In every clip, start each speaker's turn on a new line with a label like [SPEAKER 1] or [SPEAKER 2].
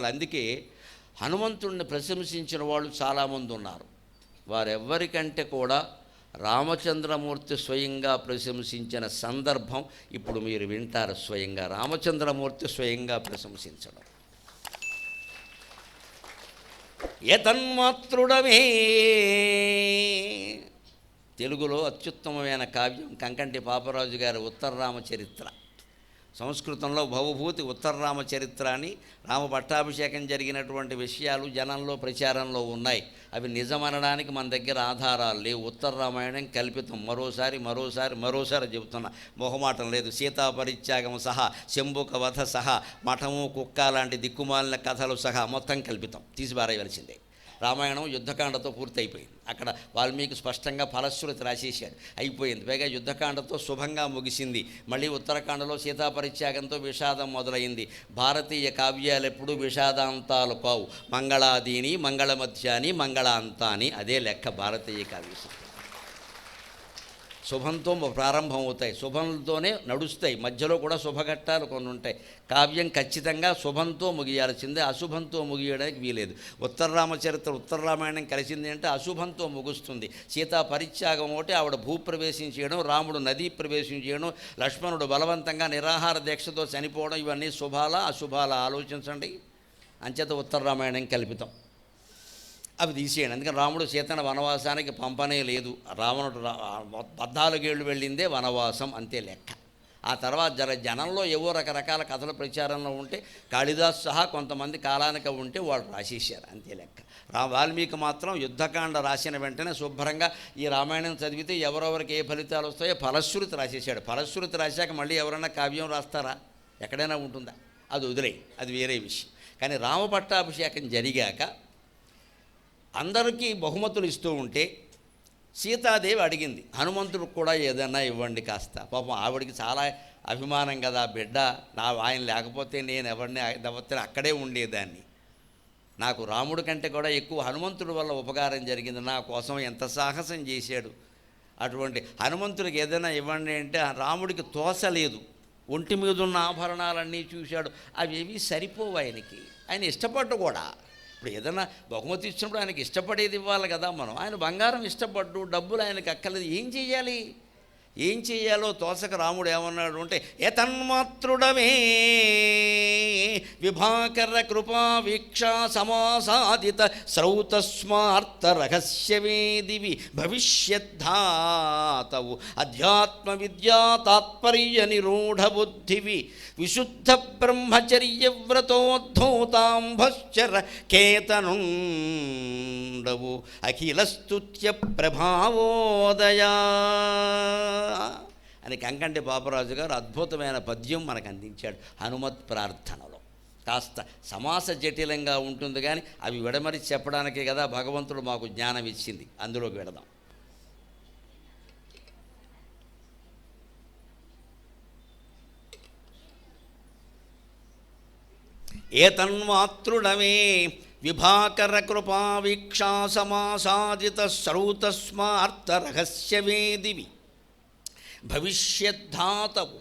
[SPEAKER 1] ఉండాలి. అందుకే హనుమంతుడిని ప్రశంసించిన వాళ్ళు చాలామంది ఉన్నారు. వారెవ్వరికంటే కూడా రామచంద్రమూర్తి స్వయంగా ప్రశంసించిన సందర్భం ఇప్పుడు మీరు వింటారు. స్వయంగా రామచంద్రమూర్తి స్వయంగా ప్రశంసించడం. ఏతన్మాత్రుడమే తెలుగులో అత్యుత్తమమైన కావ్యం కంకంటి పాపరాజు గారి ఉత్తర రామచరిత్ర. సంస్కృతంలో భవభూతి ఉత్తర రామచరిత్ర అని రామ పట్టాభిషేకం జరిగినటువంటి విషయాలు జనంలో ప్రచారంలో ఉన్నాయి. అవి నిజమనడానికి మన దగ్గర ఆధారాలు లేవు. ఉత్తర రామాయణం కల్పితం. మరోసారి చెబుతున్నా, మొహమాటం లేదు. సీతాపరిత్యాగం సహా, శంభుక వధ సహా, మఠము కుక్క లాంటి దిక్కుమాలిన కథలు సహా మొత్తం కల్పితం, తీసిపారేయవలసిందే. రామాయణం యుద్ధకాండతో పూర్తి అయిపోయింది. అక్కడ వాల్మీకి స్పష్టంగా ఫలశ్రుతి రాసేశాడు, అయిపోయింది. పైగా యుద్ధకాండతో శుభంగా ముగిసింది. మళ్ళీ ఉత్తరకాండలో సీతాపరిత్యాగంతో విషాదం మొదలైంది. భారతీయ కావ్యాలు ఎప్పుడూ విషాదాంతాలు కావు. మంగళాదీని, మంగళమధ్యాని, మంగళాంతాని, అదే లెక్క భారతీయ కావ్య. శుభంతో ప్రారంభం అవుతాయి, శుభంతోనే నడుస్తాయి. మధ్యలో కూడా శుభఘట్టాలు కొన్ని ఉంటాయి. కావ్యం ఖచ్చితంగా శుభంతో ముగియాల్సిందే, అశుభంతో ముగియడానికి వీలేదు. ఉత్తర రామచరిత్ర ఉత్తర రామాయణం కలిసింది అంటే అశుభంతో ముగుస్తుంది. సీతా పరిత్యాగం ఒకటి, ఆవిడ భూప్రవేశం చేయడం, రాముడు నదీ ప్రవేశం చేయడం, లక్ష్మణుడు బలవంతంగా నిరాహార దీక్షతో చనిపోవడం, ఇవన్నీ శుభాలా అశుభాలా ఆలోచించండి. అంచేత ఉత్తర రామాయణం కల్పితం, అవి తీసేయండి. అందుకని రాముడు సీతను వనవాసానికి పంపనే లేదు. రావణుడు 14 ఏళ్ళు వెళ్ళిందే వనవాసం, అంతే లెక్క. ఆ తర్వాత జనంలో ఏవో రకరకాల కథల ప్రచారంలో ఉంటే కాళిదాసు సహా కొంతమంది కాలానికి ఉంటే వాళ్ళు రాసేశారు, అంతే లెక్క. వాల్మీకి మాత్రం యుద్ధకాండ రాసిన వెంటనే శుభ్రంగా ఈ రామాయణం చదివితే ఎవరెవరికి ఏ ఫలితాలు వస్తాయో ఫలశ్రుతి రాసేశాడు. ఫలశ్రుతి రాశాక మళ్ళీ ఎవరైనా కావ్యం రాస్తారా? ఎక్కడైనా ఉంటుందా? అది వదిలే, అది వేరే విషయం. కానీ రామ పట్టాభిషేకం జరిగాక అందరికీ బహుమతులు ఇస్తూ ఉంటే సీతాదేవి అడిగింది, హనుమంతుడికి కూడా ఏదన్నా ఇవ్వండి కాస్త. పాపం ఆవిడికి చాలా అభిమానం కదా, బిడ్డ ఆయన లేకపోతే నేను ఎవరిని అక్కడే ఉండేదాన్ని. నాకు రాముడి కంటే కూడా ఎక్కువ హనుమంతుడి వల్ల ఉపకారం జరిగింది. నా కోసం ఎంత సాహసం చేశాడు. అటువంటి హనుమంతుడికి ఏదైనా ఇవ్వండి అంటే రాముడికి తోసలేదు. ఒంటి మీద ఉన్న ఆభరణాలన్నీ చూశాడు, అవి ఏవి సరిపోవు ఆయనకి. ఆయన ఇష్టపడ్డు కూడా. ఇప్పుడు ఏదైనా బహుమతి ఇచ్చినప్పుడు ఆయనకి ఇష్టపడేది ఇవ్వాలి కదా మనం. ఆయన బంగారం ఇష్టపడ్డు, డబ్బులు ఆయనకి అక్కర్లేదు. ఏం చేయాలో తోసక రాముడు ఏమన్నాడు అంటే, ఏతన్మాత్రుడమే విభాకర కృపా వీక్షా సమాసాదిత శ్రౌతస్మార్త రహస్యవేదివి భవిష్యద్ధాతవు అధ్యాత్మ విద్యా తాత్పర్య నిరూఢ బుద్ధివి విశుద్ధ బ్రహ్మచర్య వ్రతోద్ధూతాంభశ్చర కేతనుండవు అఖిల స్తుత్య ప్రభావోదయా అని కంకంటి పాపరాజు గారు అద్భుతమైన పద్యం మనకు అందించాడు హనుమత్ ప్రార్థనలో. కాస్త సమాస జటిలంగా ఉంటుంది కానీ అవి విడమరి చెప్పడానికే కదా భగవంతుడు మాకు జ్ఞానం ఇచ్చింది. అందులోకి వెళదాం. ఏతన్మాతృడమే విభాకర కృపా వీక్షా సమాసాదిత శ్రౌతస్మార్త రహస్యవేదివి భవిష్యద్ధాతవు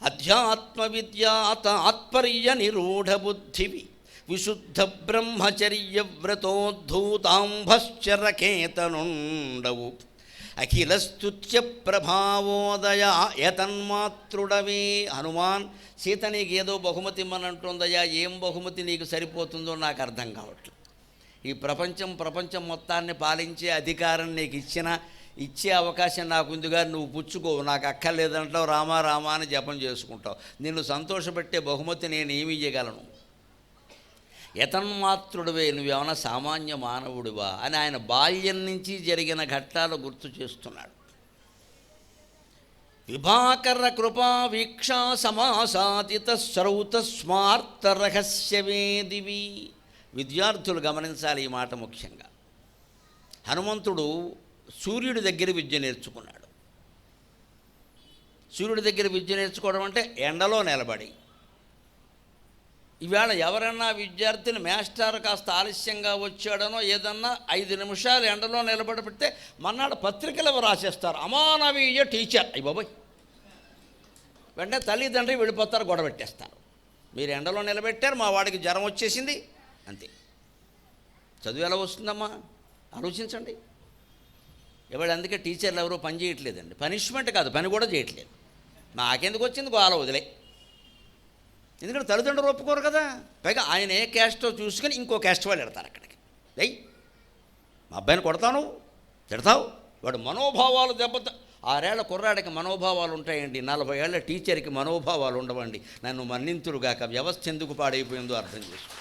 [SPEAKER 1] అధ్యాత్మ విద్యా తాత్పర్య నిరూఢ బుద్ధివి విశుద్ధ బ్రహ్మచర్య వ్రతోద్ధూతాంభశ్చర కేతనుండవు అఖిల స్తుత్య ప్రభావోదయ. ఏతన్మాతృడవే హనుమాన్, సీత నీకు ఏదో బహుమతి ఇమ్మనంటుందయ్యా. ఏం బహుమతి నీకు సరిపోతుందో నాకు అర్థం కావట్లేదు. ఈ ప్రపంచం మొత్తాన్ని పాలించే అధికారం నీకు ఇచ్చే అవకాశం నాకుందిగా, నువ్వు పుచ్చుకోవు, నాకు అక్కర్లేదంటావు, రామా రామా అని జపం చేసుకుంటావు. నిన్ను సంతోషపెట్టే బహుమతి నేను ఏమి ఇయ్యగలను? యతన్మాత్రుడివే, నువ్వేమన్నా సామాన్య మానవుడివా అని ఆయన బాల్యం నుంచి జరిగిన ఘట్టాలు గుర్తు చేస్తున్నాడు. విభాకర కృపా వీక్షా సమాసాదిత శ్రౌత స్మార్త రహస్యవేదివి. విద్యార్థులు గమనించాలి ఈ మాట ముఖ్యంగా. హనుమంతుడు సూర్యుడి దగ్గర విద్య నేర్చుకున్నాడు. సూర్యుడి దగ్గర విద్య నేర్చుకోవడం అంటే ఎండలో నిలబడి. ఈవేళ ఎవరన్నా విద్యార్థిని మాస్టర్ కాస్త ఆలస్యంగా వచ్చాడనో ఏదన్నా 5 నిమిషాలు ఎండలో నిలబడి పెడితే మన్నాడు పత్రికలు రాసేస్తారు, అమానవీయ టీచర్. అయ్యి బాబోయ్, వెంటనే తల్లిదండ్రి వెళ్ళిపోతారు, గొడవ పెట్టేస్తారు. మీరు ఎండలో నిలబెట్టారు, మా వాడికి జ్వరం వచ్చేసింది, అంతే. చదువు ఎలా వస్తుందమ్మా ఆలోచించండి. ఎవరు అందుకే టీచర్లు ఎవరో పని చేయట్లేదండి. పనిష్మెంట్ కాదు, పని కూడా చేయట్లేదు. నాకెందుకు వచ్చింది గోల వదిలే. ఎందుకంటే తల్లిదండ్రులు ఒప్పుకోరు కదా. పైగా ఆయన ఏ క్యాస్టో చూసుకొని ఇంకో క్యాస్ట్ వాళ్ళు పెడతారు అక్కడికి. అయ్యి మా అబ్బాయిని కొడతాను, తిడతావు, వాడు మనోభావాలు దెబ్బత. 6 ఏళ్ల కుర్రాడికి మనోభావాలు ఉంటాయండి, 40 ఏళ్ల టీచర్కి మనోభావాలు ఉండవండి. నన్ను మన్నింతురుగాక, వ్యవస్థ ఎందుకు పాడైపోయిందో అర్థం చేసుకో.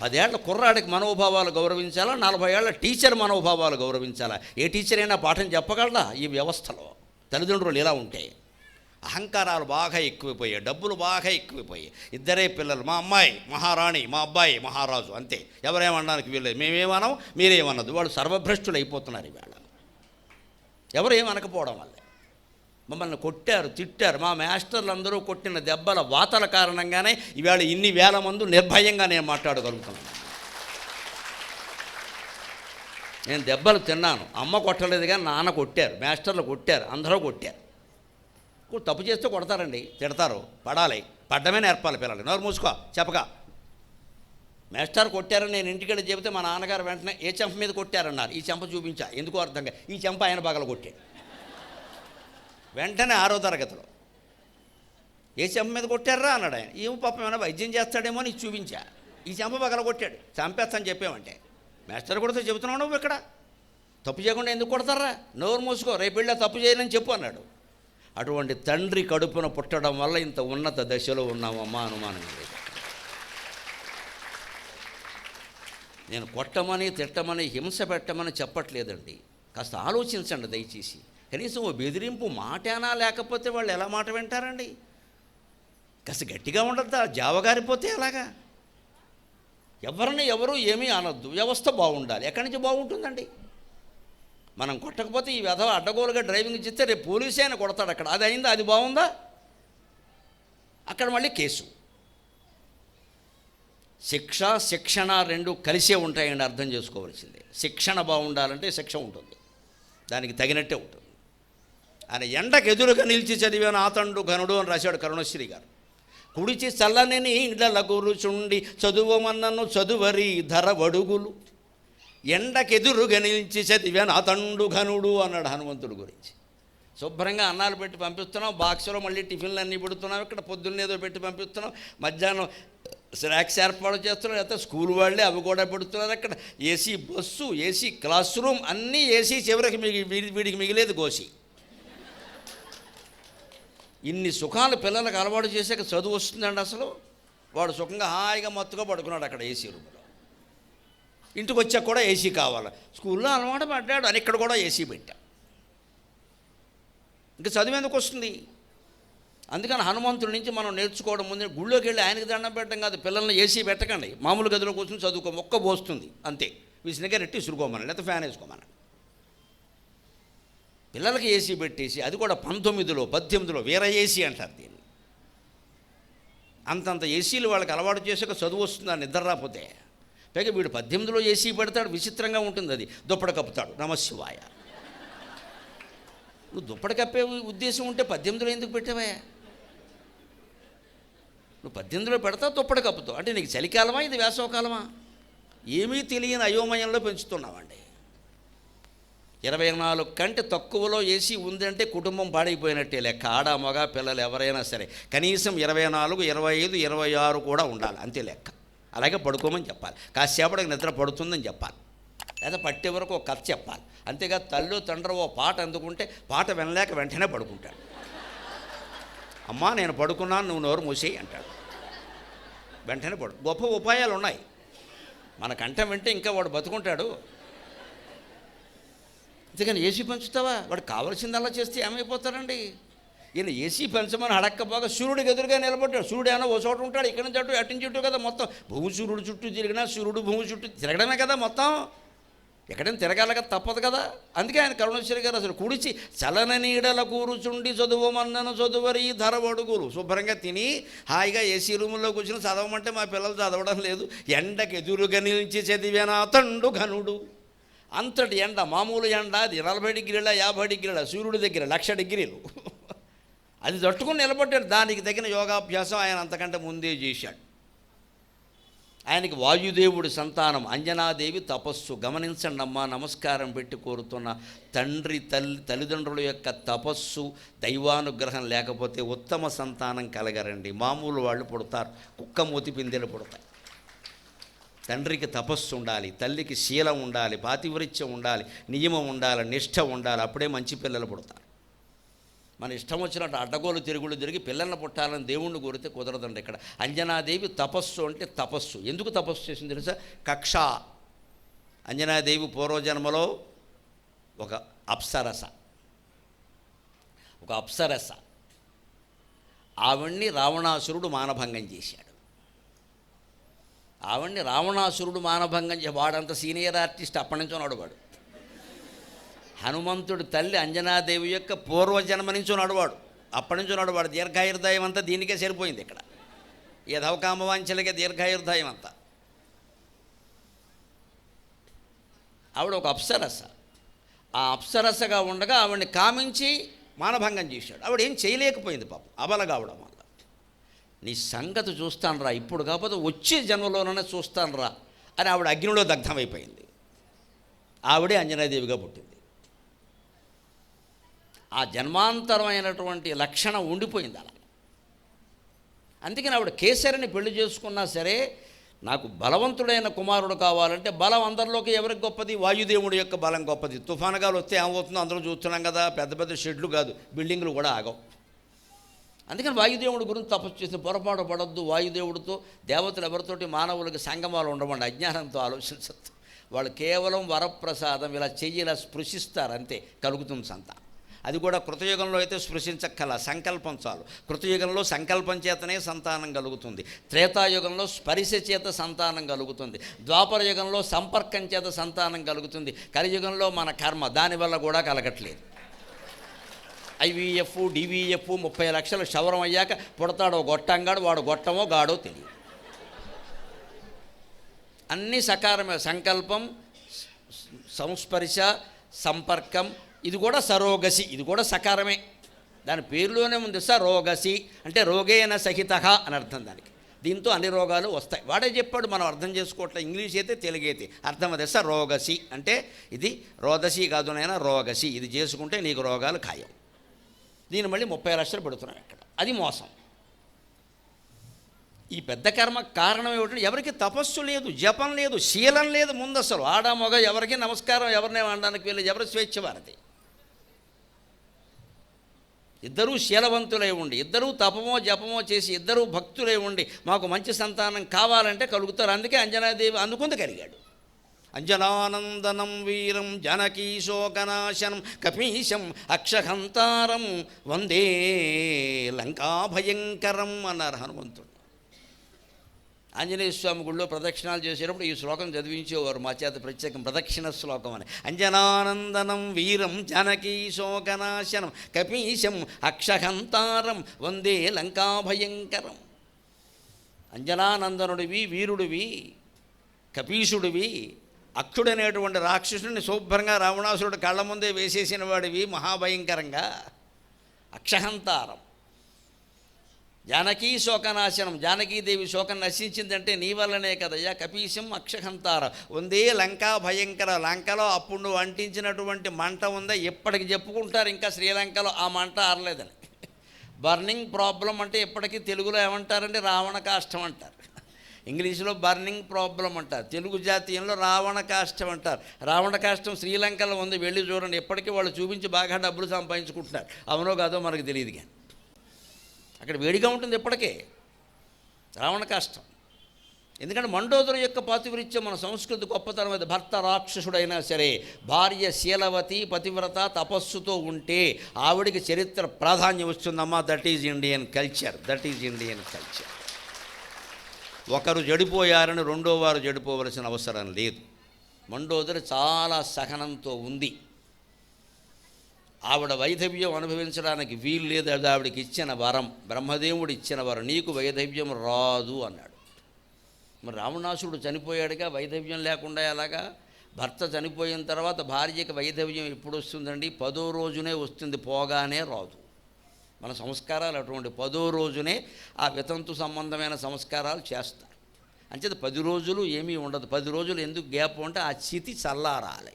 [SPEAKER 1] 10 ఏళ్ల కుర్రాడికి మనోభావాలు గౌరవించాలా, 40 ఏళ్ల టీచర్ మనోభావాలు గౌరవించాలా? ఏ టీచర్ అయినా పాఠం చెప్పగలరా ఈ వ్యవస్థలో? తల్లిదండ్రులు ఇలా ఉంటే అహంకారాలు బాగా ఎక్కువైపోయాయి, డబ్బులు బాగా ఎక్కువైపోయాయి. 2 పిల్లలు, మా అమ్మాయి మహారాణి, మా అబ్బాయి మహారాజు, అంతే. ఎవరేమనడానికి వీల్లేదు. మేమేమన్నాం, మీరేమన్నది. వాళ్ళు సర్వభ్రష్టులు అయిపోతున్నారు ఈవేళ, ఎవరు ఏమనకపోవడం వల్లే. మమ్మల్ని కొట్టారు, తిట్టారు. మా మాస్టర్లు అందరూ కొట్టిన దెబ్బల వాతల కారణంగానే ఈవేళ ఇన్ని వేల మంది నిర్భయంగా నేను మాట్లాడగలుగుతున్నాను. నేను దెబ్బలు తిన్నాను, అమ్మ కొట్టలేదు కానీ నాన్న కొట్టారు, మాస్టర్లు కొట్టారు, అందరూ కొట్టారు. తప్పు చేస్తే కొడతారండి, తిడతారు, పడాలి, పడ్డమే నేర్పాలి పిల్లలు. నోరు మూసుకో చెప్పక. మాస్టర్ కొట్టారని నేను ఇంటికి వెళ్ళి చెబితే మా నాన్నగారు వెంటనే ఏ చెంప మీద కొట్టారన్నారు. ఈ చెంప చూపించా, ఎందుకో అర్థంగా. ఈ చెంప ఆయన పగల కొట్టాడు వెంటనే 6వ తరగతిలో. ఏ చెంప మీద కొట్టారా అన్నాడు ఆయన. ఏమో పాపం ఏమైనా వైద్యం చేస్తాడేమో అని చూపించా. ఈ చెంప పగల కొట్టాడు. చంపేస్తాను చెప్పామంటే మాస్టర్ కొడితే చెబుతున్నావు నువ్వు ఇక్కడ తప్పు చేయకుండా ఎందుకు కొడతారా? నోరు మూసుకో, రేపు వెళ్ళా తప్పు చేయనని చెప్పు అన్నాడు. అటువంటి తండ్రి కడుపున పుట్టడం వల్ల ఇంత ఉన్నత దశలో ఉన్నామమ్మా, అనుమానం లేదు. నేను కొట్టమని, తిట్టమని, హింస పెట్టమని చెప్పట్లేదండి. కాస్త ఆలోచించండి దయచేసి. కనీసం ఓ బెదిరింపు మాటేనా, లేకపోతే వాళ్ళు ఎలా మాట వింటారండి? కాస్త గట్టిగా ఉండద్దా? జావగారిపోతే ఎలాగా? ఎవరిని ఎవరు ఏమీ అనొద్దు, వ్యవస్థ బాగుండాలి. ఎక్కడి నుంచి బాగుంటుందండి? మనం కొట్టకపోతే ఈ వెధవ అడ్డగోలుగా డ్రైవింగ్ చేస్తే రేపు పోలీసే ఆయన కొడతాడు అక్కడ. అది అయిందా? అది బాగుందా? అక్కడ మళ్ళీ కేసు. శిక్ష, శిక్షణ రెండు కలిసే ఉంటాయండి, అర్థం చేసుకోవాల్సిందే. శిక్షణ బాగుండాలంటే శిక్ష ఉంటుంది, దానికి తగినట్టే ఉంటుంది. ఆయన ఎండకు ఎదురుగా నిలిచి చదివాను ఆతండు ఘనుడు అని రాశాడు కరుణశ్రీ గారు. కుడిచి చల్లని నీడల కూర్చుండి చదువమన్నను చదువరి ధర వడుగులు, ఎండకెదురుగా నిలిచి చదివాను అతండు ఘనుడు అన్నాడు హనుమంతుడు గురించి. శుభ్రంగా అన్నాలు పెట్టి పంపిస్తున్నాం, బాక్సులో మళ్ళీ టిఫిన్లు అన్నీ పెడుతున్నాం, ఇక్కడ పొద్దున్నేదో పెట్టి పంపిస్తున్నాం, మధ్యాహ్నం స్నాక్స్ ఏర్పాటు చేస్తున్నాం, లేకపోతే స్కూల్ వాళ్ళే అవి కూడా పెడుతున్నారు. అక్కడ AC bus, AC class room, అన్నీ ఏసీ. చివరికి వీడికి మిగిలేదు గోసి. ఇన్ని సుఖాలు పిల్లలకు అలవాటు చేసాక చదువు వస్తుందండి అసలు? వాడు సుఖంగా హాయిగా మత్తుగా పడుకున్నాడు అక్కడ ఏసీ రూమ్లో. ఇంటికి వచ్చాక కూడా ఏసీ కావాలి. స్కూల్లో అలవాటు పడ్డాడు అని ఇక్కడ కూడా ఏసీ పెట్టా. ఇంకా చదువు ఎందుకు వస్తుంది? అందుకని హనుమంతుడి నుంచి మనం నేర్చుకోవడం ముందు గుళ్ళోకి వెళ్ళి ఆయనకి దండం పెట్టడం కాదు. పిల్లల్ని ఏసీ పెట్టకండి, మామూలు గదిలో కూర్చొని చదువుకో, మొక్క పోస్తుంది అంతే. విసినగా రెట్టి ఇసురుకోమని, లేకపోతే ఫ్యాన్ వేసుకోమని. పిల్లలకి ఏసీ పెట్టేసి, అది కూడా 19లో 18లో వీర ఏసీ అంటారు దీన్ని. అంతంత ఏసీలు వాళ్ళకి అలవాటు చేసాక చదువు వస్తుంది, ఆ నిద్ర రాకపోతే. పైగా వీడు 18లో ఏసీ పెడతాడు, విచిత్రంగా ఉంటుంది అది. దుప్పటి కప్పుతాడు, నమశివాయ. నువ్వు దుప్పటి కప్పే ఉద్దేశం ఉంటే 18లో ఎందుకు పెట్టావా? నువ్వు 18లో పెడతావు, దుప్పటి కప్పుతావు అంటే నీకు చలికాలమా, ఇది వేసవకాలమా? ఏమీ తెలియని అయోమయంలో పెంచుతున్నావండి. 24 కంటే తక్కువలో ఏసీ ఉందంటే కుటుంబం పాడైపోయినట్టే లెక్క. ఆడ మగ పిల్లలు ఎవరైనా సరే కనీసం 24, 25, 26 కూడా ఉండాలి, అంతే లెక్క. అలాగే పడుకోమని చెప్పాలి, కాసేపటికి నిద్ర పడుతుందని చెప్పాలి, లేదా పట్టే వరకు ఒక కథ చెప్పాలి. అంతేగా తల్లు తండ్రి ఓ పాట అందుకుంటే పాట వినలేక వెంటనే పడుకుంటాడు. అమ్మా నేను పడుకున్నాను, నువ్వు నోరు మూసేయి అంటాడు, వెంటనే గొప్ప ఉపాయాలు ఉన్నాయి. మన కంఠం వింటే ఇంకా వాడు బతుకుంటాడు. అంతేగాని ఏసీ పెంచుతావా? వాడు కావాల్సిందల్లా చేస్తే ఏమైపోతారండి? ఈయన ఏసీ పెంచమని అడక్కపోగా సూర్యుడికి ఎదురుగా నిలబడ్డాడు. సూర్యుడు ఏమైనా ఓ చోట ఉంటాడు, ఇక్కడి నుంచి అటు అటు చుట్టూ కదా మొత్తం. భూమి సూర్యుడు చుట్టూ తిరిగినా సూర్యుడు భూమి చుట్టూ తిరగడమే కదా మొత్తం. ఎక్కడైనా తిరగాలి కదా, తప్పదు కదా. అందుకే ఆయన కరుణశ్రీ గారు అసలు కుడిచి చలన నీడల కూర్చుండి చదువుమన్నను చదువరి ధరవడుగులు. శుభ్రంగా తిని హాయిగా ఏసీ రూముల్లో కూర్చుని చదవమంటే మా పిల్లలు చదవడం లేదు. ఎండకు ఎదురుగా నిలిచి చదివేనా తండు ఘనుడు. అంతటి ఎండ, మామూలు ఎండ అది 40 డిగ్రీల 50 డిగ్రీల, సూర్యుడి దగ్గర 1,00,000 డిగ్రీలు. అది తట్టుకుని నిలబడ్డాడు. దానికి తగిన యోగాభ్యాసం ఆయన అంతకంటే ముందే చేశాడు. ఆయనకి వాయుదేవుడి సంతానం అంజనాదేవి తపస్సు. గమనించండి అమ్మా, నమస్కారం పెట్టి కోరుతున్న తల్లిదండ్రుల యొక్క తపస్సు, దైవానుగ్రహం లేకపోతే ఉత్తమ సంతానం కలగరండి. మామూలు వాళ్ళు పుడతారు, కుక్క మూతి పిందెలు పుడతాయి. తండ్రికి తపస్సు ఉండాలి, తల్లికి శీలం ఉండాలి, పాతివృత్యం ఉండాలి, నియమం ఉండాలి, నిష్ఠ ఉండాలి. అప్పుడే మంచి పిల్లలు పుడతారు. మన ఇష్టం వచ్చినట్టు అడ్డగోలు తిరుగులు తిరిగి పిల్లల్ని పుట్టాలని దేవుణ్ణి కోరితే కుదరదండి. ఇక్కడ అంజనాదేవి తపస్సు అంటే తపస్సు. ఎందుకు తపస్సు చేసింది తెలుసా? కక్ష. అంజనాదేవి పూర్వజన్మలో ఒక అప్సరస. ఆవిడ్ని రావణాసురుడు మానభంగం చేశాడు. వాడంత సీనియర్ ఆర్టిస్ట్ అప్పటి నుంచి ఉన్నాడు వాడు. హనుమంతుడి తల్లి అంజనాదేవి యొక్క పూర్వజన్మ నుంచి ఉన్నాడు వాడు. అప్పటి నుంచి ఉన్నాడు వాడు. దీర్ఘాయుర్దాయం అంతా దీనికే సరిపోయింది. ఇక్కడ యథవకామవాంఛలకే దీర్ఘాయుర్దాయం అంతా. ఆవిడ ఒక అప్సరస. ఆ అప్సరసగా ఉండగా ఆవిడని కామించి మానభంగం చేశాడు. ఆవిడ ఏం చేయలేకపోయింది పాపం, అబలగావడం వల్ల. నీ సంగతి చూస్తాను రా, ఇప్పుడు కాకపోతే వచ్చే జన్మలోనే చూస్తాను రా అని ఆవిడ అగ్నిలో దగ్ధమైపోయింది. ఆవిడే అంజనాదేవిగా పుట్టింది. ఆ జన్మాంతరమైనటువంటి లక్షణం ఉండిపోయింది అలా. అందుకని ఆవిడ కేసరిని పెళ్లి చేసుకున్నా సరే, నాకు బలవంతుడైన కుమారుడు కావాలంటే, బలం అందరిలోకి ఎవరికి గొప్పది? వాయుదేవుడి యొక్క బలం గొప్పది. తుఫానుగాలు వస్తే ఏమవుతుందో అందరూ చూస్తున్నాం కదా. పెద్ద పెద్ద షెడ్లు కాదు, బిల్డింగ్లు కూడా ఆగవు. అందుకని వాయుదేవుడి గురించి తపస్సు చేసి పొరపాటు పడొద్దు. వాయుదేవుడితో దేవతలు ఎవరితోటి మానవులకి సంగమాలు ఉండవండి. అజ్ఞానంతో ఆలోచించద్దు. వాళ్ళు కేవలం వరప్రసాదం ఇలా చెయ్యి ఇలా స్పృశిస్తారు, అంతే కలుగుతుంది సంతానం. అది కూడా కృతయుగంలో అయితే స్పృశించక్కల, సంకల్పం చాలు. కృతయుగంలో సంకల్పం చేతనే సంతానం కలుగుతుంది. త్రేతాయుగంలో స్పరిశ చేత సంతానం కలుగుతుంది. ద్వాపర యుగంలో సంపర్కం చేత సంతానం కలుగుతుంది. కలియుగంలో మన కర్మ దానివల్ల కూడా కలగట్లేదు. IVF, DVF 30 లక్షలు క్షవరం అయ్యాక పుడతాడో గొట్టంగాడు, వాడు గొట్టమో గాడో తెలియదు. అన్నీ సకారమే. సంకల్పం, సంస్పర్శ, సంపర్కం, ఇది కూడా సరోగసి, ఇది కూడా సకారమే. దాని పేరులోనే ఉంది సరోగసి, అంటే రోగేన సహిత అని అర్థం దానికి. దీంతో అన్ని రోగాలు వస్తాయి. వాడే చెప్పాడు, మనం అర్థం చేసుకోవట్లే. ఇంగ్లీష్ అయితే తెలుగు అయితే అర్థం అదే. సరోగసి అంటే ఇది రోదసి కాదు నైనా, రోగసి. ఇది చేసుకుంటే నీకు రోగాలు ఖాయం. దీన్ని మళ్ళీ 30 లక్షలు పెడుతున్నాం ఇక్కడ. అది మోసం. ఈ పెద్ద కర్మ కారణం ఏమిటంటే, ఎవరికి తపస్సు లేదు, జపం లేదు, శీలం లేదు. ముందు అసలు ఆడ మగ ఎవరికి నమస్కారం, ఎవరినే అనడానికి వెళ్ళేది, ఎవరి స్వేచ్ఛ వారిది. ఇద్దరూ శీలవంతులై ఉండి, ఇద్దరూ తపమో జపమో చేసి, ఇద్దరూ భక్తులై ఉండి మాకు మంచి సంతానం కావాలంటే కలుగుతారు. అందుకే అంజనాదేవి అందుకుంది కలిగాడు. అంజనానందనం వీరం జానకీ శోకనాశనం కపీశం అక్షహంతారం వందే లంకాభయంకరం అన్నారు హనుమంతుడు. ఆంజనేయ స్వామి గుళ్ళో ప్రదక్షిణాలు చేసేటప్పుడు ఈ శ్లోకం చదివించేవారు మా చేత, ప్రత్యేకం ప్రదక్షిణ శ్లోకం అని. అంజనానందనం వీరం జానకీ శోకనాశనం కపీశం అక్షహంతారం వందే లంకాభయంకరం. అంజనానందనుడివి, వీరుడివి, కపీశుడివి, అక్షుడనేటువంటి రాక్షసుడిని శుభ్రంగా రావణాసురుడు కళ్ళ ముందే వేసేసిన వాడివి, మహాభయంకరంగా. అక్షహంతారం, జానకీ శోకనాశనం, జానకీదేవి శోకం నశించిందంటే నీ వల్లనే కదయ్యా. కపీశం అక్షహంతారం వందే లంకా భయంకర. లంకలో అప్పుడు నువ్వు అంటించినటువంటి మంట ఉందా, ఎప్పటికి చెప్పుకుంటారు ఇంకా శ్రీలంకలో ఆ మంట ఆరలేదని. బర్నింగ్ ప్రాబ్లం అంటే ఎప్పటికీ తెలుగులో ఏమంటారంటే రావణ కాష్టం అంటారు. ఇంగ్లీష్లో బర్నింగ్ ప్రాబ్లం అంటారు. తెలుగు జాతీయంలో రావణ కాష్టం అంటారు. రావణ కాష్టం శ్రీలంకలో ఉంది, వెళ్ళి చూడండి. ఎప్పటికీ వాళ్ళు చూపించి బాగా డబ్బులు సంపాదించుకుంటున్నారు. అవునో కాదో మనకు తెలియదు, కానీ అక్కడ వేడిగా ఉంటుంది ఎప్పటికే రావణ కాష్టం. ఎందుకంటే మండోదరు యొక్క పాతివృత్యం మన సంస్కృతి గొప్పతనం. అది భర్త రాక్షసుడైనా సరే, భార్య శీలవతి పతివ్రత తపస్సుతో ఉంటే ఆవిడికి చరిత్ర ప్రాధాన్యం వస్తుందమ్మా. That is Indian culture. ఒకరు చెడిపోయారని రెండో వారు చెడిపోవలసిన అవసరం లేదు. మండోదరి చాలా సహనంతో ఉంది. ఆవిడ వైధవ్యం అనుభవించడానికి వీలు లేదు. అది ఆవిడకి ఇచ్చిన వరం, బ్రహ్మదేవుడు ఇచ్చిన వరం. నీకు వైధవ్యం రాదు అన్నాడు. మరి రావణాసుడు చనిపోయాడుగా, వైధవ్యం లేకుండా ఎలాగా? భర్త చనిపోయిన తర్వాత భార్యకి వైధవ్యం ఎప్పుడు వస్తుందండి? 10వ రోజునే వస్తుంది, పోగానే రాదు. మన సంస్కారాలు అటువంటి 10వ రోజునే ఆ వితంతు సంబంధమైన సంస్కారాలు చేస్తారు. అంచేత 10 రోజులు ఏమీ ఉండదు. 10 రోజులు ఎందుకు గ్యాప్ అంటే ఆ చితి చల్లారాలి.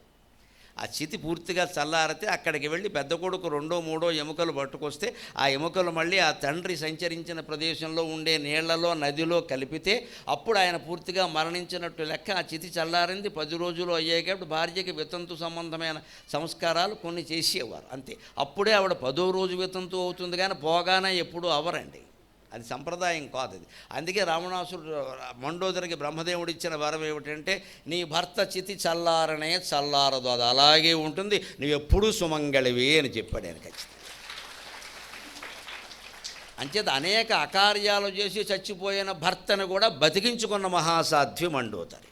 [SPEAKER 1] ఆ చితి పూర్తిగా చల్లారితే అక్కడికి వెళ్ళి పెద్ద కొడుకు 2, 3 ఎముకలు పట్టుకొస్తే ఆ ఎముకలు మళ్ళీ ఆ తండ్రి సంచరించిన ప్రదేశంలో ఉండే నీళ్లలో నదిలో కలిపితే అప్పుడు ఆయన పూర్తిగా మరణించినట్టు లెక్క. ఆ చితి చల్లారింది 10 రోజులు అయ్యాయి కాబట్టి భార్యకి వితంతు సంబంధమైన సంస్కారాలు కొన్ని చేసేవారు అంతే. అప్పుడే ఆవిడ 10వ రోజు వితంతు అవుతుంది, కానీ పోగానే ఎప్పుడూ అవరండి. అది సంప్రదాయం కాదు అది. అందుకే రావణాసురుడు మండోదరికి బ్రహ్మదేవుడు ఇచ్చిన వరం ఏమిటంటే, నీ భర్త చితి చల్లారనే చల్లారదు, అది అలాగే ఉంటుంది, నువ్వు ఎప్పుడూ సుమంగళివి అని చెప్పాడు ఆయన ఖచ్చితంగా. అంచేత అనేక అకార్యాలు చేసి చచ్చిపోయిన భర్తను కూడా బతికించుకున్న మహాసాధ్వి మండోదరి.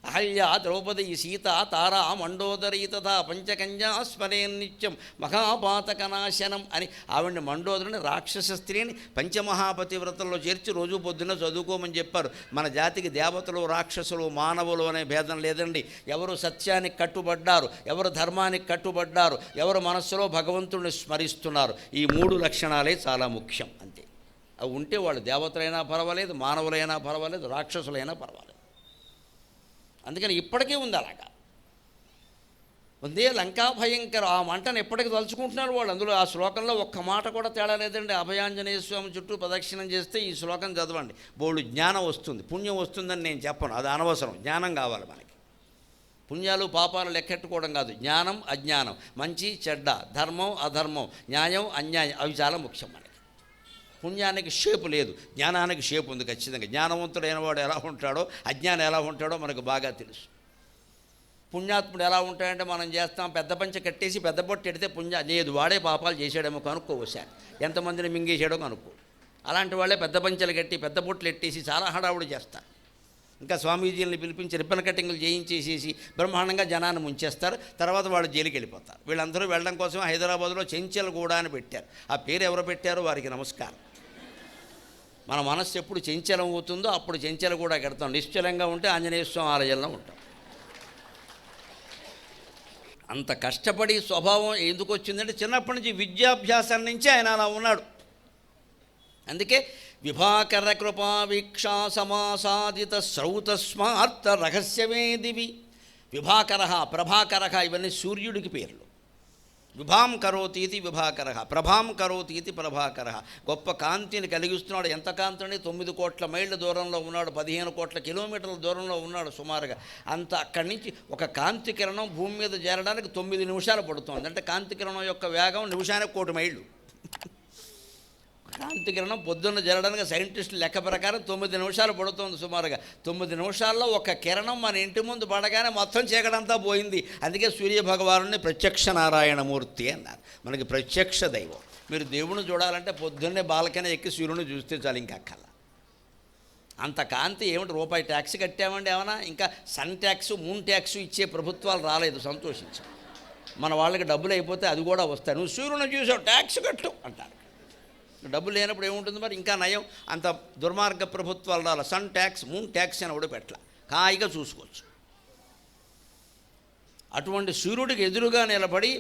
[SPEAKER 1] అహల్య, ద్రౌపది, సీత, తారా, మండోదరి తథా పంచకన్యా స్మరే నిత్యం మహాపాతకనాశనం అని ఆవిడ మండోదరిని రాక్షస స్త్రీని పంచమహాపతివ్రతల్లో చేర్చి రోజు పొద్దున్న చదువుకోమని చెప్పారు. మన జాతికి దేవతలు, రాక్షసులు, మానవులు అనే భేదం లేదండి. ఎవరు సత్యానికి కట్టుబడ్డారు, ఎవరు ధర్మానికి కట్టుబడ్డారు, ఎవరు మనస్సులో భగవంతుడిని స్మరిస్తున్నారు, ఈ 3 లక్షణాలే చాలా ముఖ్యం అంతే. అవి ఉంటే వాళ్ళు దేవతలైనా పర్వాలేదు, మానవులైనా పర్వాలేదు, రాక్షసులైనా పర్వాలేదు. అందుకని ఇప్పటికీ ఉంది అలాగా. ఉందే లంకా భయంకర ఆ మంటను ఎప్పటికీ తలుచుకుంటున్నారు వాళ్ళు. అందులో ఆ శ్లోకంలో ఒక్క మాట కూడా తేడా లేదండి. అభయాంజనేయ స్వామి చుట్టూ ప్రదక్షిణం చేస్తే ఈ శ్లోకం చదవండి, బోళ్ళు జ్ఞానం వస్తుంది. పుణ్యం వస్తుందని నేను చెప్పను, అది అనవసరం. జ్ఞానం కావాలి మనకి. పుణ్యాలు పాపాలు లెక్కెట్టుకోవడం కాదు, జ్ఞానం అజ్ఞానం, మంచి చెడ్డ, ధర్మం అధర్మం, న్యాయం అన్యాయం, అవి చాలా ముఖ్యం మనకి. పుణ్యానికి షేపు లేదు, జ్ఞానానికి షేపు ఉంది ఖచ్చితంగా. జ్ఞానవంతుడైన వాడు ఎలా ఉంటాడో, అజ్ఞానం ఎలా ఉంటాడో మనకు బాగా తెలుసు. పుణ్యాత్ముడు ఎలా ఉంటాడంటే, మనం చేస్తాం పెద్ద పంచ కట్టేసి పెద్ద బొట్టు ఎడితే పుణ్య లేదు, వాడే పాపాలు చేసాడేమో కనుక్కోవసారి, ఎంతమందిని మింగేసాడో కనుక్కో. అలాంటి వాళ్ళే పెద్ద పంచలు కట్టి పెద్ద బొట్లు ఎట్టేసి చాలా హడావుడి చేస్తారు. ఇంకా స్వామీజీలను పిలిపించి రిబ్బన్ కటింగ్లు చేయించేసేసి బ్రహ్మాండంగా జనాన్ని ముంచేస్తారు. తర్వాత వాళ్ళు జైలుకి వెళ్ళిపోతారు. వీళ్ళందరూ వెళ్ళడం కోసం హైదరాబాద్లో చెంచలగూడ అని పెట్టారు. ఆ పేరు ఎవరు పెట్టారో వారికి నమస్కారం. మన మనస్సు ఎప్పుడు చెంచలం అవుతుందో అప్పుడు చెంచలగూడ కడతాం. నిశ్చలంగా ఉంటే ఆంజనేయ స్వామి ఆలయంలో ఉంటాం. అంత కష్టపడి స్వభావం ఎందుకు వచ్చిందంటే, చిన్నప్పటి నుంచి విద్యాభ్యాసం నుంచి ఆయన అలా ఉన్నాడు. అందుకే విభాకర కృపా వీక్షా సమాసాదిత శ్రౌతస్మార్త రహస్యమే దివి. విభాకర, ప్రభాకర, ఇవన్నీ సూర్యుడికి పేర్లు. విభాం కరోతి ఇది విభాకర, ప్రభాం కరోతి ఇది ప్రభాకర. గొప్ప కాంతిని కలిగిస్తున్నాడు. ఎంత కాంతిని? 9 కోట్ల మైళ్ళ దూరంలో ఉన్నాడు, 15 కోట్ల కిలోమీటర్ల దూరంలో ఉన్నాడు సుమారుగా. అంత అక్కడి నుంచి ఒక కాంతి కిరణం భూమి మీద చేరడానికి 9 నిమిషాలు పడుతుంది. అంటే కాంతి కిరణం యొక్క వేగం నిమిషానికి 1 కోటి మైళ్ళు. కాంతి కిరణం పొద్దున్న జరగడానికి సైంటిస్టులు లెక్క ప్రకారం 9 నిమిషాలు పడుతుంది సుమారుగా. 9 నిమిషాల్లో ఒక కిరణం మన ఇంటి ముందు పడగానే మొత్తం చీకటంతా పోయింది. అందుకే సూర్యభగవానుని ప్రత్యక్ష నారాయణమూర్తి అన్నారు. మనకి ప్రత్యక్ష దైవం. మీరు దేవుని చూడాలంటే పొద్దున్నే బాల్కనీ ఎక్కి సూర్యుని చూస్తే చాలు, ఇంకా అక్కర్లా. అంత కాంతి ఏమిటి? రూపాయి ట్యాక్స్ కట్టామండి ఏమన్నా? ఇంకా సన్ ట్యాక్స్, మూన్ ట్యాక్స్ ఇచ్చే ప్రభుత్వాలు రాలేదు, సంతోషించాం. మన వాళ్ళకి డబ్బులు అయిపోతే అది కూడా వస్తాయి. నువ్వు సూర్యుని చూసావు ట్యాక్స్ కట్టు అంటారు. డబ్బులు లేనప్పుడు ఏముంటుంది మరి? ఇంకా నయం, అంత దుర్మార్గ ప్రభుత్వాలు రాల. సన్ ట్యాక్స్, మూన్ ట్యాక్స్ అని కూడా పెట్టాల, హాయిగా చూసుకోవచ్చు. అటువంటి సూర్యుడికి ఎదురుగా నిలబడి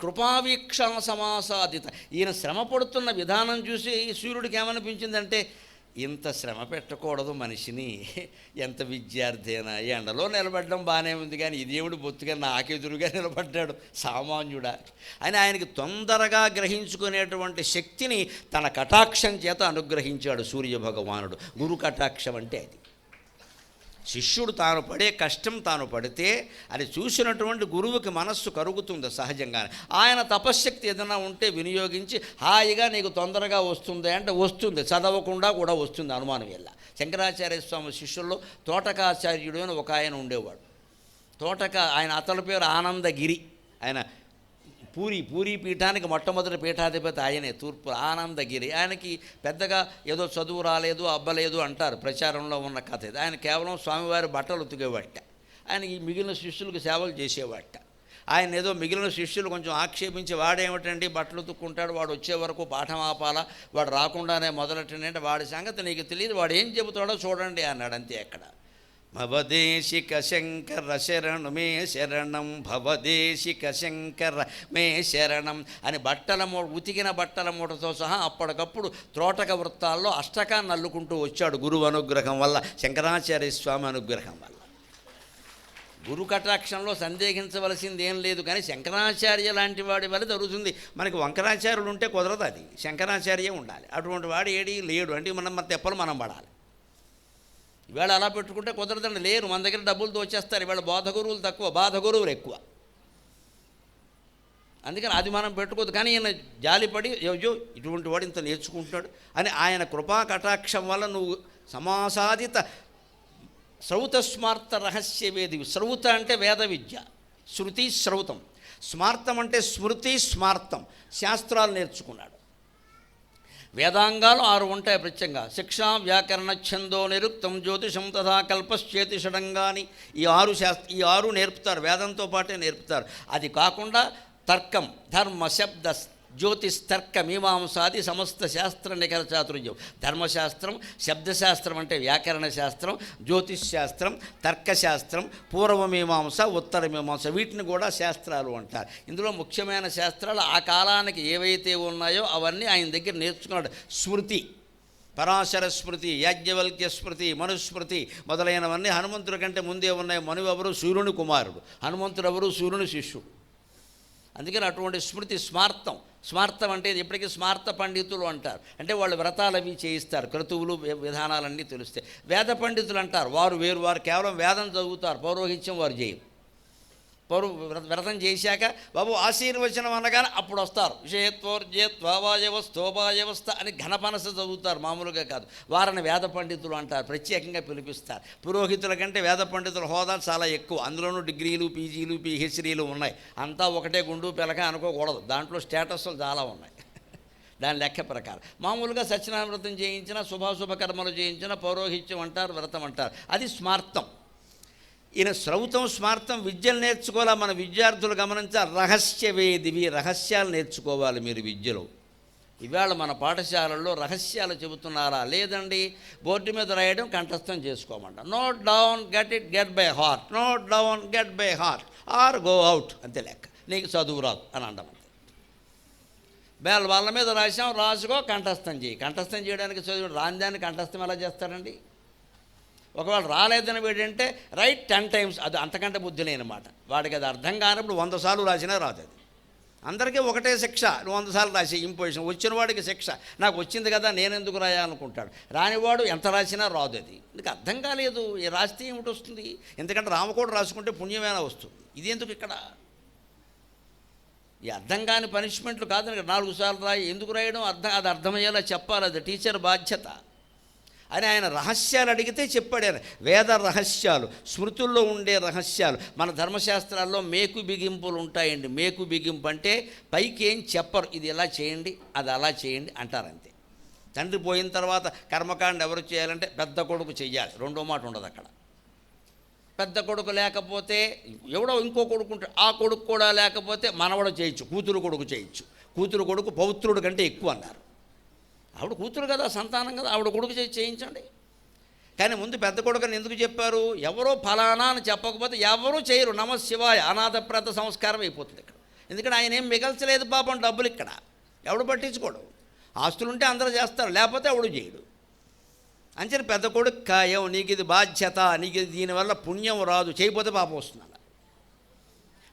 [SPEAKER 1] కృపావీక్షా సమాసాదిత, ఈయన శ్రమ పడుతున్న విధానం చూసి సూర్యుడికి ఏమనిపించిందంటే, ఇంత శ్రమ పెట్టకూడదు మనిషిని, ఎంత విద్యార్థి అయినా ఎండలో నిలబడడం బాగానే ఉంది, కానీ ఈ దేవుడు బొత్తుగా నాకెదురుగా నిలబడ్డాడు సామాన్యుడా అని ఆయనకి తొందరగా గ్రహించుకునేటువంటి శక్తిని తన కటాక్షం చేత అనుగ్రహించాడు సూర్యభగవానుడు. గురు కటాక్షం అంటే అది. శిష్యుడు తాను పడే కష్టం తాను పడితే అది చూసినటువంటి గురువుకి మనస్సు కరుగుతుంది సహజంగానే. ఆయన తపశ్శక్తి ఏదైనా ఉంటే వినియోగించి హాయిగా నీకు తొందరగా వస్తుంది అంటే వస్తుంది, చదవకుండా కూడా వస్తుంది, అనుమానం వెళ్ళ. శంకరాచార్య స్వామి శిష్యుల్లో తోటకాచార్యుడు అని ఒక ఆయన ఉండేవాడు. ఆయన అతని పేరు ఆనందగిరి. ఆయన పూరీ పీఠానికి మొట్టమొదటి పీఠాధిపతి ఆయనే, తూర్పు ఆనందగిరి. ఆయనకి పెద్దగా ఏదో చదువు రాలేదు, అబ్బలేదు అంటారు, ప్రచారంలో ఉన్న కథ ఇది. ఆయన కేవలం స్వామివారి బట్టలు ఉతికేవాట. ఆయనకి మిగిలిన శిష్యులకు సేవలు చేసేవాట. ఆయన ఏదో మిగిలిన శిష్యులు కొంచెం ఆక్షేపించి, వాడేమిటండి బట్టలు ఉతుక్కుంటాడు, వాడు వచ్చే వరకు పాఠం ఆపాలా, వాడు రాకుండానే మొదలెట్టండి, వాడి సంగతి నీకు తెలియదు, వాడు ఏం చెబుతాడో చూడండి అన్నాడు. అంతే. అక్కడ భవదేశిక శంకర శరణు మే శరణం, భవదేశిక శంకర మే శరణం అని ఉతికిన బట్టల మూటతో సహా అప్పటికప్పుడు త్రోటక వృత్తాల్లో అష్టకాన్ని అల్లుకుంటూ వచ్చాడు గురువు అనుగ్రహం వల్ల, శంకరాచార్య స్వామి అనుగ్రహం వల్ల. గురు కటాక్షంలో సందేహించవలసింది ఏం లేదు, కానీ శంకరాచార్య లాంటి వాడి వల్ల జరుగుతుంది. మనకి వంకరాచార్యులు ఉంటే కుదరదు, అది శంకరాచార్యే ఉండాలి. అటువంటి వాడు ఏడి లేడు అంటే మన తెప్పలు మనం పడాలి. ఇవాళ అలా పెట్టుకుంటే కుదరదండి, లేరు. మన దగ్గర డబ్బులు దోచేస్తారు. ఇవాళ బోధ గురువులు తక్కువ, బాధ గురువులు ఎక్కువ. అందుకని అది మనం పెట్టుకోదు. కానీ ఈయన జాలిపడి అయ్యో ఇటువంటి వాడు ఇంత నేర్చుకుంటున్నాడు అని ఆయన కృపా కటాక్షం వల్ల నువ్వు సమాసాదిత శ్రౌత స్మార్త రహస్యవేదివి. శ్రౌత అంటే వేద విద్య, శృతి శ్రౌతం. స్మార్తం అంటే స్మృతి స్మార్తం, శాస్త్రాలు నేర్చుకున్నాడు. వేదాంగాలు 6 ఉంటాయి ప్రత్యేకంగా. శిక్ష, వ్యాకరణ, ఛందో, నిరుక్తం, జ్యోతిషం తథా కల్పశ్చేతి షడంగాని. ఈ 6 నేర్పుతారు, వేదంతో పాటే నేర్పుతారు. అది కాకుండా తర్కం, ధర్మ, శబ్ద, జ్యోతిస్తర్క, మీమాంసాది సమస్త శాస్త్ర నిఖర చాతుర్యం. ధర్మశాస్త్రం, శబ్దశాస్త్రం అంటే వ్యాకరణ శాస్త్రం, జ్యోతిష్ శాస్త్రం, తర్కశాస్త్రం, పూర్వమీమాంస, ఉత్తర మీమాంస, వీటిని కూడా శాస్త్రాలు అంటారు. ఇందులో ముఖ్యమైన శాస్త్రాలు ఆ కాలానికి ఏవైతే ఉన్నాయో అవన్నీ ఆయన దగ్గర నేర్చుకున్నాడు. స్మృతి, పరాశర స్మృతి, యాజ్ఞవల్క్య స్మృతి, మనుస్మృతి మొదలైనవన్నీ హనుమంతుడి కంటే ముందే ఉన్నాయి. మనువు ఎవరు? సూర్యుని కుమారుడు. హనుమంతుడు ఎవరు? సూర్యుని శిష్యుడు. అందుకని అటువంటి స్మృతి స్మార్తం. స్మార్తం అంటే ఎప్పటికీ స్మార్త పండితులు అంటారు. అంటే వాళ్ళు వ్రతాలు అవి చేయిస్తారు, క్రతువులు విధానాలన్నీ తెలుస్తాయి. వేద పండితులు అంటారు, వారు వేరు, వారు కేవలం వేదం చదువుతారు, పౌరోహిత్యం వారు చేయరు. వ్రతం చేశాక బాబు ఆశీర్వచనం అనగానే అప్పుడు వస్తారు. విషయత్వోర్జేత్వాయవస్థోపాయవస్థ అని ఘనపనస చదువుతారు, మామూలుగా కాదు. వారిని వేద పండితులు అంటారు, ప్రత్యేకంగా పిలిపిస్తారు. పురోహితుల కంటే వేద పండితుల హోదా చాలా ఎక్కువ. అందులోనూ డిగ్రీలు, పీజీలు, పిహెచ్డీలు ఉన్నాయి. అంతా ఒకటే గుండు పిలక అనుకోకూడదు, దాంట్లో స్టేటస్లు చాలా ఉన్నాయి. దాని లెక్క ప్రకారం మామూలుగా సత్యనారాయణ వ్రతం చేయించిన, శుభాశుభ కర్మలు చేయించిన పౌరోహిత్యం అంటారు, వ్రతం అంటారు. అది స్మార్తం. ఈయన శ్రౌతం స్మార్తం విద్యలు నేర్చుకోవాలా మన విద్యార్థులు గమనించాలి. రహస్యవేదివి, రహస్యాలు నేర్చుకోవాలి మీరు విద్యలో. ఇవాళ మన పాఠశాలల్లో రహస్యాలు చెబుతున్నారా? లేదండి. బోర్డు మీద రాయడం, కంఠస్థం చేసుకోమంట. Note down, get by heart, note down, get by heart, or go out, అంతే లెక్క. నీకు చదువు రాదు అని అంటాం. వాళ్ళ మీద రాసాం, రాసుకో, కంఠస్థం చేయి. కంఠస్థం చేయడానికి చదువు రాని దాన్ని కంఠస్థం ఎలా చేస్తారండి? ఒకవేళ రాలేదని వీడంటే రైట్ 10 times, అది అంతకంటే బుద్ధి లేనమాట. వాడికి అది అర్థం కానప్పుడు 100 సార్లు రాసినా రాదు. అది అందరికీ ఒకటే శిక్ష. నువ్వు 100 సార్లు రాసి ఇంపోజిషన్. వచ్చిన వాడికి శిక్ష, నాకు వచ్చింది కదా నేను ఎందుకు రాయాలనుకుంటాడు. రానివాడు ఎంత రాసినా రాదు. అది నీకు అర్థం కాలేదు, రాస్తే ఏమిటి వస్తుంది? ఎందుకంటే రామకోట రాసుకుంటే పుణ్యమేనా వస్తుంది. ఇది ఎందుకు ఇక్కడ? ఈ అర్థం కాని పనిష్మెంట్లు కాదు. 4 సార్లు రాయి, ఎందుకు రాయడం? అది అర్థమయ్యేలా చెప్పాలి, అది టీచర్ బాధ్యత అని ఆయన రహస్యాలు అడిగితే చెప్పాడు ఆయన. వేద రహస్యాలు, స్మృతుల్లో ఉండే రహస్యాలు. మన ధర్మశాస్త్రాల్లో మేకు బిగింపులు ఉంటాయండి. మేకు బిగింపు అంటే పైకి ఏం చెప్పరు, ఇది ఎలా చేయండి, అది అలా చేయండి అంటారంతే. తండ్రి పోయిన తర్వాత కర్మకాండ ఎవరు చేయాలంటే పెద్ద కొడుకు చెయ్యాలి, రెండో మాట ఉండదు అక్కడ. పెద్ద కొడుకు లేకపోతే ఎవడో ఇంకో కొడుకు ఉంటాడు, ఆ కొడుకు కూడా లేకపోతే మనవడు చేయొచ్చు, కూతురు కొడుకు చేయొచ్చు. కూతురు కొడుకు పౌత్రుడు కంటే ఎక్కువ అన్నారు. ఆవిడ కూతురు కదా, సంతానం కదా, ఆవిడ కొడుకు చేయించండి. కానీ ముందు పెద్ద కొడుకుని ఎందుకు చెప్పారు? ఎవరో ఫలానా అని చెప్పకపోతే ఎవరూ చేయరు. నమశివాయ అనాథప్రత సంస్కారం అయిపోతుంది ఇక్కడ. ఎందుకంటే ఆయన ఏం మిగల్చలేదు పాపం డబ్బులు. ఇక్కడ ఎవడు పట్టించుకోడు. ఆస్తులుంటే అందరూ చేస్తారు, లేకపోతే ఎవడు చేయడు. అంచని పెద్ద కొడుకు ఖాయం, నీకు ఇది బాధ్యత, నీకు దీనివల్ల పుణ్యం రాదు, చేయకపోతే పాపం వస్తుంది.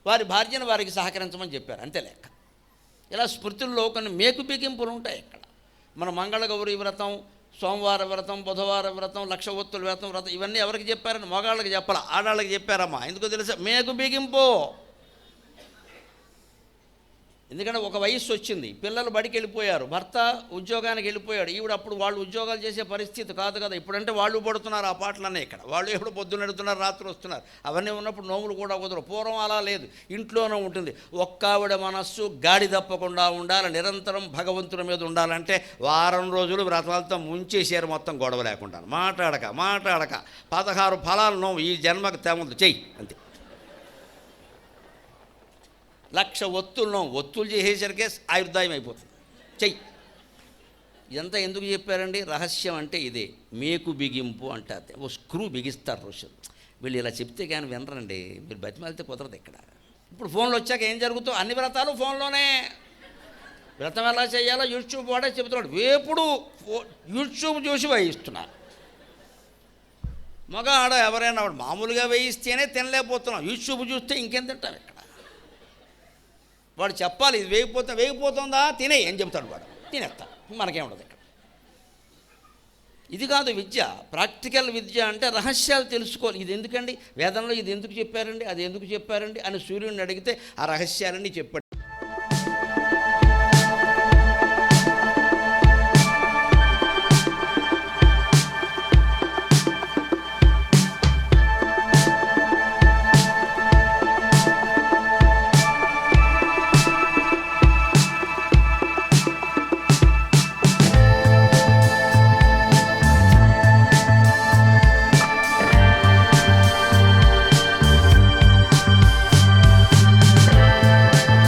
[SPEAKER 1] వారి భార్యను వారికి సహకరించమని చెప్పారు, అంతే లెక్క. ఇలా స్మృతుల్లో కొన్ని మేకు బిగింపులు ఉంటాయి ఇక్కడ. మన మంగళగౌరి వ్రతం, సోమవార వ్రతం, బుధవార వ్రతం, లక్ష ఒత్తుల వ్రతం ఇవన్నీ ఎవరికి చెప్పారని? మగాళ్ళకి చెప్పాలా, ఆడాళ్ళకి చెప్పారమ్మా. ఎందుకో తెలుసా? మేకు బిగింపు. ఎందుకంటే ఒక వయస్సు వచ్చింది, పిల్లలు బడికి వెళ్ళిపోయారు, భర్త ఉద్యోగానికి వెళ్ళిపోయాడు. ఈవిడ అప్పుడు వాళ్ళు ఉద్యోగాలు చేసే పరిస్థితి కాదు కదా. ఇప్పుడంటే వాళ్ళు పడుతున్నారు ఆ పాటలన్నీ. ఇక్కడ వాళ్ళు ఎప్పుడు పొద్దున్న ఎడుతున్నారు, రాత్రి వస్తున్నారు. అవన్నీ ఉన్నప్పుడు నోములు కూడా కుదరవు. పూర్వం అలా లేదు, ఇంట్లోనే ఉంటుంది. ఒక్కావిడ మనస్సు గాడి తప్పకుండా ఉండాలి, నిరంతరం భగవంతుడి మీద ఉండాలంటే వారం రోజులు వ్రతాలతో ముంచేసారు మొత్తం, గొడవ లేకుండా. మాట్లాడక 16 ఫలాలు నోము ఈ జన్మకు తేముంది, చెయ్యి అంతే. 1,00,000 ఒత్తులు చేసేసరికే ఆయుర్దాయం అయిపోతుంది, చెయ్యి. ఇదంతా ఎందుకు చెప్పారండి? రహస్యం అంటే ఇదే, మేకు బిగింపు అంటారు. ఓ స్క్రూ బిగిస్తారు ఋషులు. వీళ్ళు ఇలా చెప్తే కానీ వినరండి, మీరు బతిమాలితే కుదరదు ఇక్కడ. ఇప్పుడు ఫోన్లు వచ్చాక ఏం జరుగుతుందో అన్ని వ్రతాలు ఫోన్లోనే. వ్రతం ఎలా చేయాలో యూట్యూబ్ వాడే చెబుతున్నాడు. వేపుడు యూట్యూబ్ చూసి వేయిస్తున్నారు. మగ ఆడ ఎవరైనా వాడు మామూలుగా వేయిస్తేనే తినలేకపోతున్నాం, యూట్యూబ్ చూస్తే ఇంకేం తింటాం ఇక్కడ. వాడు చెప్పాలి ఇది వేగిపోతుందా తినే అని చెబుతాడు, వాడు తినేస్తాడు, మనకేముండదు ఇక్కడ. ఇది కాదు విద్య. ప్రాక్టికల్ విద్య అంటే రహస్యాలు తెలుసుకోవాలి. ఇది ఎందుకండి వేదంలో ఇది ఎందుకు చెప్పారండి, అది ఎందుకు చెప్పారండి అని సూర్యుడిని అడిగితే ఆ రహస్యాలన్నీ చెప్పాడు.